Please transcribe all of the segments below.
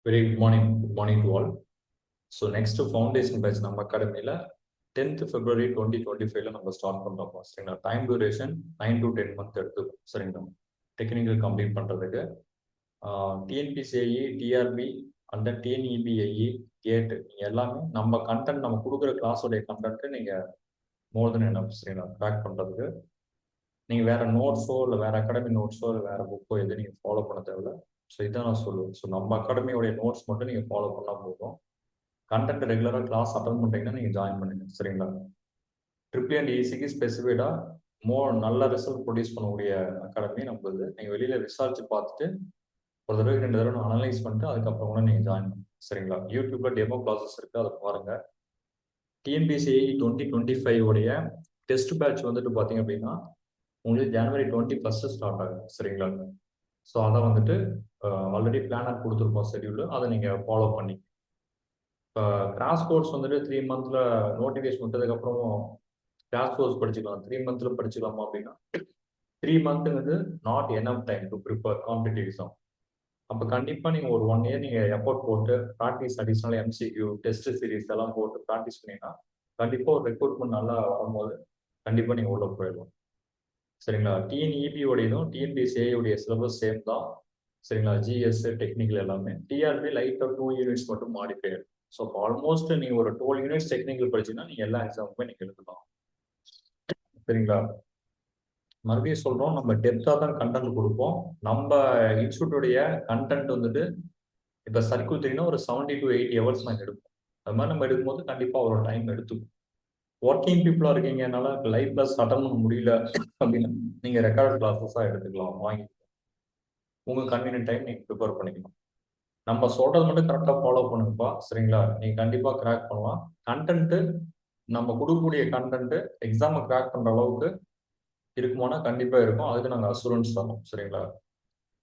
Very good morning to all. So next foundation batch நம்ம அகாடமியில் 10th February 2025 நம்ம start பண்ணுறோம் சரிங்களா. டைம் டியூரேஷன் 9 to 10 month எடுத்துக்கும் சரிங்களா. டெக்னிக்கல் கம்ப்ளீட் பண்ணுறதுக்கு டிஎன்பிசிஐஇ, டிஆர்பி அந்த டிஎன்இபிஐஇ கேட்டு நீங்கள் எல்லாமே நம்ம கண்டென்ட் நம்ம கொடுக்குற கிளாஸோடைய கண்டென்ட்டு நீங்கள் மோர் தென் என்ன சரிங்களா ட்ராக் பண்ணுறதுக்கு நீங்கள் வேறு நோட்ஸோ இல்லை வேறு அகாடமி நோட்ஸோ இல்லை வேறு புக்கோ எதுவும் நீங்கள் ஃபாலோ பண்ண தேவையில்ல. ஸோ இதான் நான் சொல்லுவேன். ஸோ நம்ம அகாடமியோடைய நோட்ஸ் மட்டும் நீங்கள் ஃபாலோ பண்ணால் போதும். கண்டென்ட் ரெகுலராக கிளாஸ் அட்டன் பண்ணுறீங்கன்னா நீங்கள் ஜாயின் பண்ணுங்க சரிங்களா. ட்ரிபிள் அண்ட் ஈஸிக்கு ஸ்பெசிஃபைடாக நல்ல ரிசல்ட் ப்ரொடியூஸ் பண்ணக்கூடிய அகாடமி நம்மளுது. நீங்கள் வெளியில் விசாரிச்சு பார்த்துட்டு ஒரு தடவை 2 தடவை அனலைஸ் பண்ணிட்டு அதுக்கப்புறம் கூட நீங்கள் ஜாயின் பண்ணுங்க சரிங்களா. யூடியூப்ல டெமோ கிளாஸஸ் இருக்குது, அதை பாருங்கள். டிஎன்பிசிஐ 2025 உடைய டெஸ்ட் பேட்ச் வந்துட்டு பார்த்தீங்க அப்படின்னா உங்களுக்கு January 21 ஸ்டார்ட் ஆகுது சரிங்களா. ஸோ அதை வந்துட்டு ஆல்ரெடி பிளானர் கொடுத்துருப்போம் ஷெடியூல், அதை நீங்கள் ஃபாலோ பண்ணி இப்போ கிராஸ் கோர்ஸ் வந்துட்டு 3 monthல நோட்டிஃபிகேஷன் விட்டதுக்கப்புறம் கிராஸ் கோர்ஸ் படிச்சுக்கலாம். 3 monthல படிச்சுக்கலாமா அப்படின்னா 3 month வந்து not enough time to prepare competitive exam. அப்போ கண்டிப்பாக நீங்கள் ஒரு 1 year நீங்கள் எஃபோர்ட் போட்டு practice additional MCQ test series எல்லாம் போட்டு ப்ராக்டிஸ் பண்ணிங்கன்னா கண்டிப்பாக ஒரு ரெக்ரூட்மெண்ட் நல்லா வரும்போது கண்டிப்பாக நீங்கள் உள்ள போயிடலாம் சரிங்களா. டிஎன்இபி உடையதும் டிஎன்பிசிஐ உடைய சிலபஸ் சேம் தான் சரிங்களா. ஜிஎஸ் டெக்னிக்கல் எல்லாமே. டிஆர்பி லைட்டாக 2 units மட்டும் மாடிஃபை ஆகும். ஸோ ஆல்மோஸ்ட் நீங்கள் ஒரு 12 units டெக்னிக்கல் படிச்சீங்கன்னா நீங்கள் எல்லா எக்ஸாமுக்குமே நீங்கள் எழுதலாம் சரிங்களா. மறுபடியும் சொல்கிறோம், நம்ம டெப்த்தாக தான் கண்டென்ட் கொடுப்போம். நம்ம இன்ஸ்டியூட்டுடைய கண்டென்ட் வந்துட்டு இப்போ சர்க்கிள் 3னா ஒரு 70 to 80 hours நாங்கள் எடுப்போம். அது மாதிரி நம்ம எடுக்கும்போது கண்டிப்பாக ஒரு டைம் எடுத்துக்கும். ஒர்க்கிங் பீப்புளாக இருக்கீங்க, என்னால் லைவ் கிளாஸ் அட்டன் பண்ண முடியல அப்படின்னா நீங்கள் ரெக்கார்ட் கிளாஸஸாக எடுத்துக்கலாம், வாங்கி உங்கள் கன்வீனியன்ட் டைம் நீங்கள் ப்ரிப்பேர் பண்ணிக்கலாம். நம்ம சொல்கிறது மட்டும் கரெக்டாக ஃபாலோ பண்ணுங்கப்பா சரிங்களா. நீங்கள் கண்டிப்பாக கிராக் பண்ணலாம். கண்டென்ட்டு நம்ம கொடுக்கக்கூடிய கண்டென்ட்டு எக்ஸாமை கிராக் பண்ணுற அளவுக்கு இருக்குமானா கண்டிப்பாக இருக்கும். அதுக்கு நாங்கள் அசூரன்ஸ் தரோம் சரிங்களா.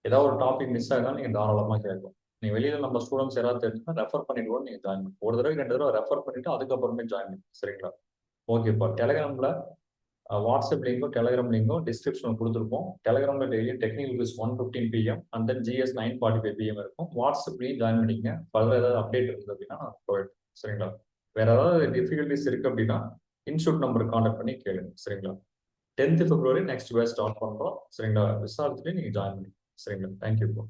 ஏதாவது ஒரு டாபிக் மிஸ் ஆகிதான் நீங்கள் தாராளமாக கேட்கும். நீங்கள் வெளியில் நம்ம ஸ்டூடெண்ட்ஸ் யாராவது தெரிஞ்சுன்னா ரெஃபர் பண்ணிட்டு கூட நீங்கள் ஜாயின் பண்ணுங்க. ஒரு தடவை 2 தடவை ரெஃபர் பண்ணிவிட்டு அதுக்கப்புறமே ஜாயின் பண்ணுங்க சரிங்களா. ஓகேப்பா. டெலிகிராமில் வாட்ஸ்அப் லிங்கும் டெலிகிராம் லிங்கும் டிஸ்கிரிப்ஷனில் கொடுத்துருப்போம். டெலிகிராமில் daily technical quiz 1:15 PM and then GS 9:45 PM இருக்கும். வாட்ஸ்அப்லேயும் ஜாயின் பண்ணிங்க. ஃபர்தர் ஏதாவது அப்டேட் இருக்குது அப்படின்னா நான் ப்ரொவைட் சரிங்களா. வேறு ஏதாவது டிஃபிகல்ட்டிஸ் இருக்குது அப்படின்னா இன்ஸ்டியூட் நம்பருக்கு கான்டாக்ட் பண்ணி கேளுங்க சரிங்களா. 10th February next batch start பண்ணுறோம் சரிங்களா. விசாரிச்சுட்டு நீங்கள் ஜாயின் பண்ணிங்க சரிங்களா. தேங்க்யூ.